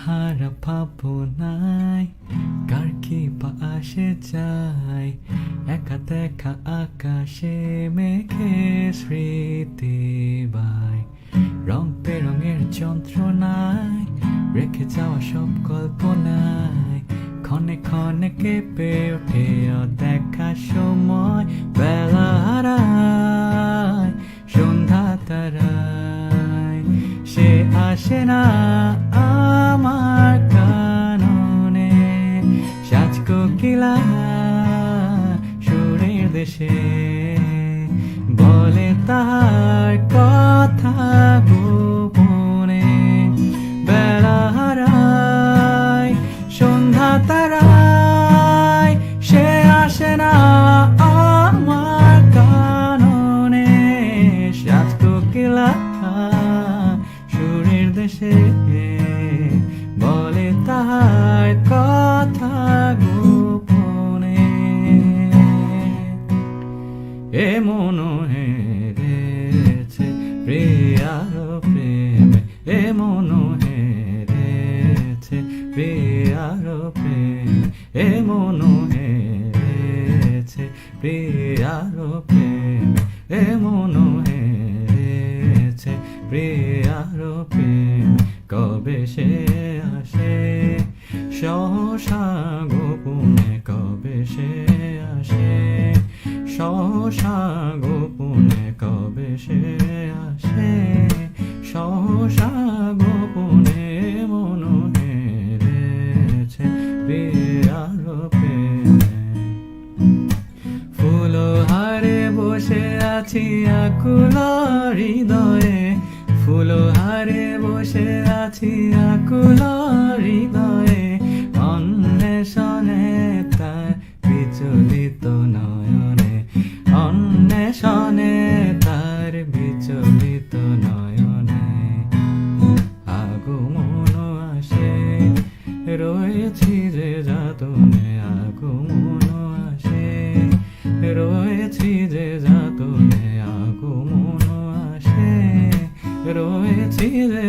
হারা ভাবনায় কার কি পা আসে যায়, একা দেখা আকাশে মেঘে স্মৃতি বাই। রং বেরঙের যন্ত্রণায় রেখে যাওয়া সব কল্পনায় ক্ষণে ক্ষণে কেঁপে ওঠে দেখা সময়। বেলা হারায় সন্ধ্যা তারায়, সে আসে না আমার কাননে। সাজ কোকিলা সুরের দেশে বলে তাহার কথা গোপনে। বেলা হারায় সন্ধ্যা তারায়, সে আসে না আমার কাননে। সাজ কোকিলা সুরের দেশে বলে তাহার কথা গোপনে। এ মন হেরেছে প্রিয়ার প্রেমে, এ মন হেরেছে প্রিয়ার প্রেমে, এ মন হেরেছে প্রিয়ার প্রেমে, এ মন হেরেছে প্রিয়ার প্রেমে। কবে সে আসে সহসা গোপনে, কবে সে আসে সহসা গোপনে, কবে সে আসে সহসা গোপনে। মন হেরেছে প্রিয়ার প্রেমে। ফুলহারে বসে আছি আকুল হৃদয়ে, ফুলহারে বসে আছি আকুল হৃদয়ে। অন্বেষণে তার বিচলিত নয়নে, অন্বেষণে তার বিচলিত নয়নে। আগমন আসে রয়েছি যে যাতনে, আগমন আসে রয়েছি যে যাতনে, আগমন আসে রয়েছি যে